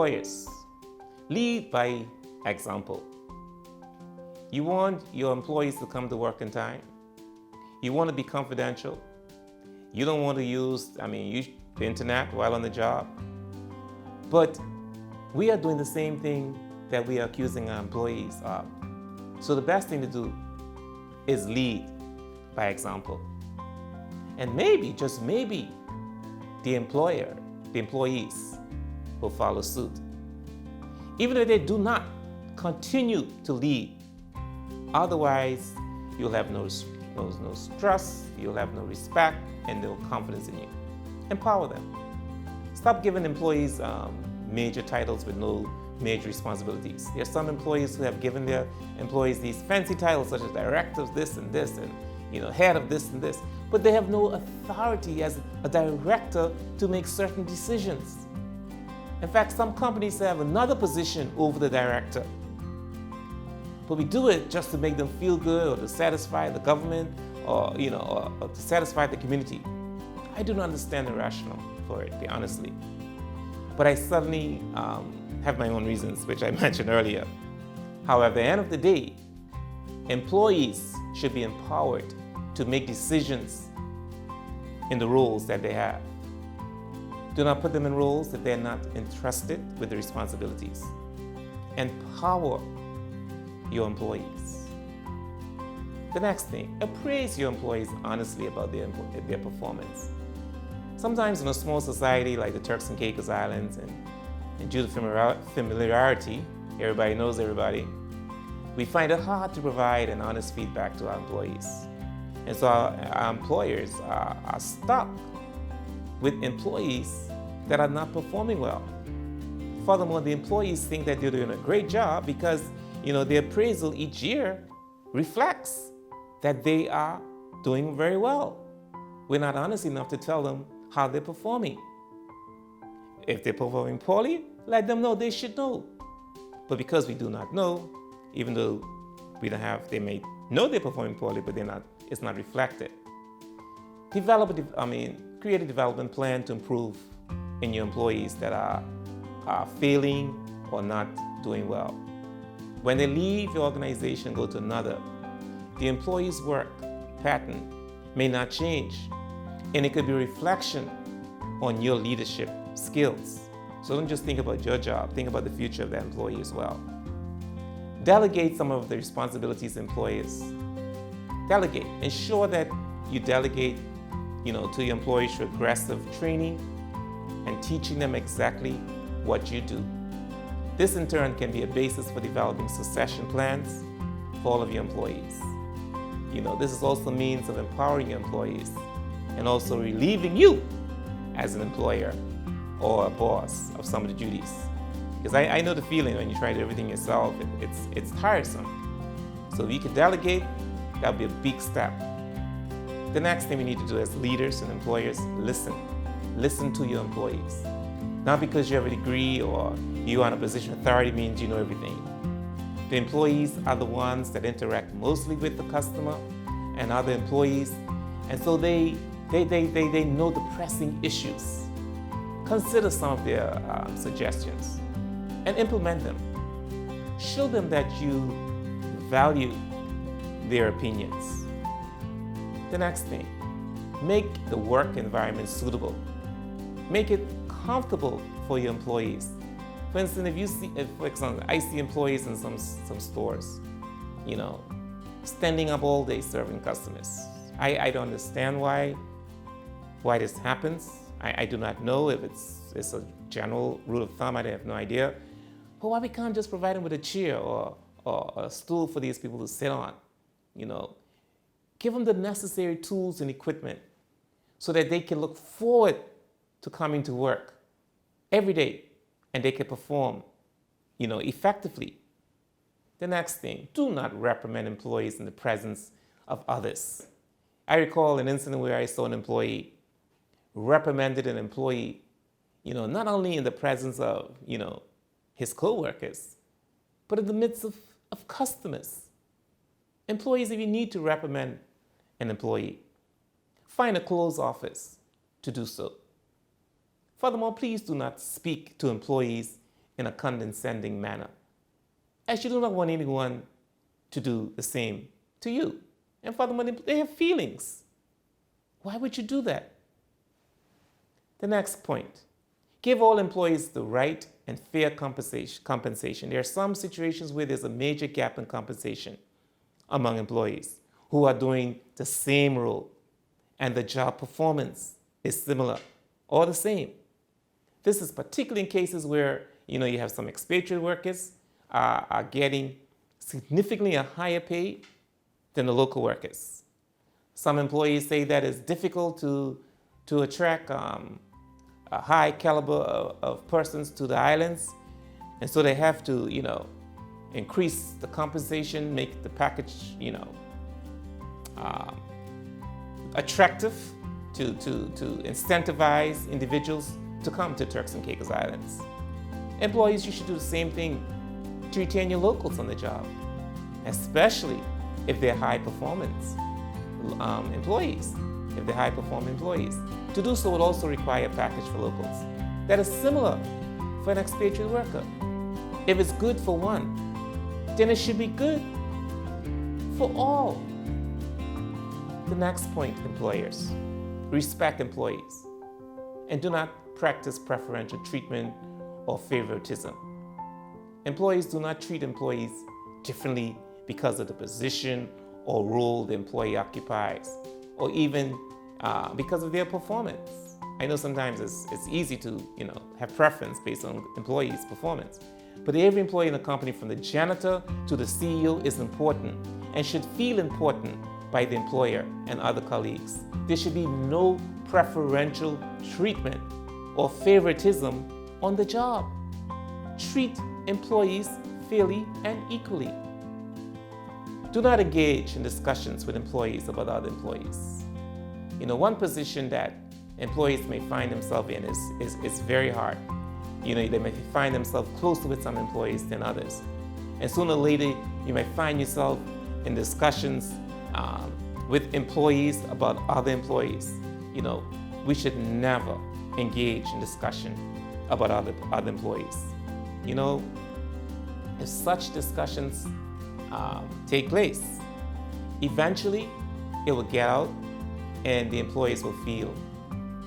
Employers, lead by example. You want your employees to come to work in time. You want to be confidential. You don't want to use the internet while on the job. But we are doing the same thing that we are accusing our employees of. So the best thing to do is lead by example. And maybe, just maybe, the employees will follow suit. Even if they do not, continue to lead. Otherwise, you'll have no trust, you'll have no respect, and no confidence in you. Empower them. Stop giving employees major titles with no major responsibilities. There are some employees who have given their employees these fancy titles such as director of this and this, and head of this and this, but they have no authority as a director to make certain decisions. In fact, some companies have another position over the director. But we do it just to make them feel good or to satisfy the government or to satisfy the community. I do not understand the rationale for it, honestly. But I certainly have my own reasons, which I mentioned earlier. However, at the end of the day, employees should be empowered to make decisions in the roles that they have. Do not put them in roles that they're not entrusted with the responsibilities. Empower your employees. The next thing, appraise your employees honestly about their performance. Sometimes in a small society like the Turks and Caicos Islands, and due to familiarity, everybody knows everybody, we find it hard to provide an honest feedback to our employees. And so our employers are stuck with employees that are not performing well. Furthermore, the employees think that they're doing a great job because the appraisal each year reflects that they are doing very well. We're not honest enough to tell them how they're performing. If they're performing poorly, let them know. They should know. But because we do not know, even though they may know they're performing poorly, but it's not reflected. Create a development plan to improve in your employees that are failing or not doing well. When they leave your organization and go to another, the employee's work pattern may not change, and it could be a reflection on your leadership skills. So don't just think about your job, think about the future of that employee as well. Delegate some of the responsibilities employees. Delegate. Ensure that you delegate to your employees through aggressive training and teaching them exactly what you do. This in turn can be a basis for developing succession plans for all of your employees. This is also a means of empowering your employees and also relieving you as an employer or a boss of some of the duties. Because I know the feeling when you try to do everything yourself, it's tiresome. So if you could delegate, that would be a big step. The next thing we need to do as leaders and employers, listen. Listen to your employees. Not because you have a degree or you are in a position of authority means you know everything. The employees are the ones that interact mostly with the customer and other employees, and so they know the pressing issues. Consider some of their suggestions and implement them. Show them that you value their opinions. The next thing, make the work environment suitable. Make it comfortable for your employees. For instance, for example, I see employees in some stores, standing up all day serving customers. I don't understand why this happens. I do not know if it's a general rule of thumb. I have no idea. But why we can't just provide them with a chair or a stool for these people to sit on? Give them the necessary tools and equipment so that they can look forward to coming to work every day and they can perform, effectively. The next thing, do not reprimand employees in the presence of others. I recall an incident where I saw an employee reprimanded an employee, not only in the presence of, his co-workers, but in the midst of customers. Employees, if you need to reprimand an employee, find a closed office to do so. Furthermore, please do not speak to employees in a condescending manner, as you do not want anyone to do the same to you. And furthermore, they have feelings. Why would you do that? The next point, give all employees the right and fair compensation. There are some situations where there's a major gap in compensation among employees who are doing the same role, and the job performance is similar or the same. This is particularly in cases where you have some expatriate workers are getting significantly a higher pay than the local workers. Some employees say that it's difficult to attract a high caliber of persons to the islands, and so they have to increase the compensation, make the package attractive to incentivize individuals to come to Turks and Caicos Islands. Employees, you should do the same thing to retain your locals on the job, especially if they're high performance employees. If they're high performing employees. To do so would also require a package for locals that is similar for an expatriate worker. If it's good for one, then it should be good for all. The next point, employers. Respect employees and do not practice preferential treatment or favoritism. Employees do not treat employees differently because of the position or role the employee occupies, or even because of their performance. I know sometimes it's easy to have preference based on employees' performance, but every employee in the company, from the janitor to the CEO, is important and should feel important by the employer and other colleagues. There should be no preferential treatment or favoritism on the job. Treat employees fairly and equally. Do not engage in discussions with employees about other employees. One position that employees may find themselves in is very hard. They may find themselves closer with some employees than others. And sooner or later, you may find yourself in discussions with employees about other employees. We should never engage in discussion about other employees. If such discussions take place, eventually it will get out and the employees will feel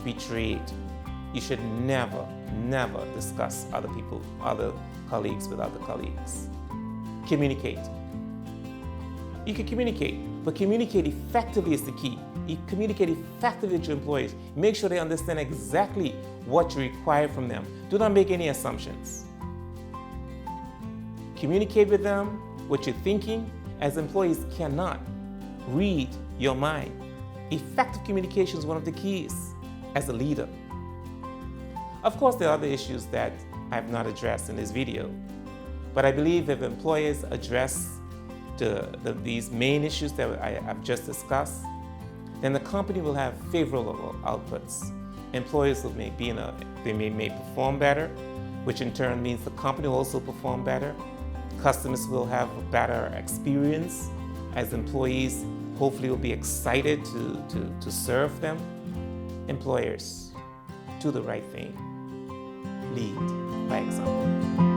betrayed. You should never discuss other colleagues with other colleagues. Communicate. You can communicate, but communicate effectively is the key. You communicate effectively to your employees. Make sure they understand exactly what you require from them. Do not make any assumptions. Communicate with them what you're thinking, as employees cannot read your mind. Effective communication is one of the keys as a leader. Of course, there are other issues that I have not addressed in this video, but I believe if employers address these main issues that I've just discussed, then the company will have favorable outputs. Employees may perform better, which in turn means the company will also perform better. Customers will have a better experience, as employees hopefully will be excited to serve them. Employers, do the right thing. Lead by example.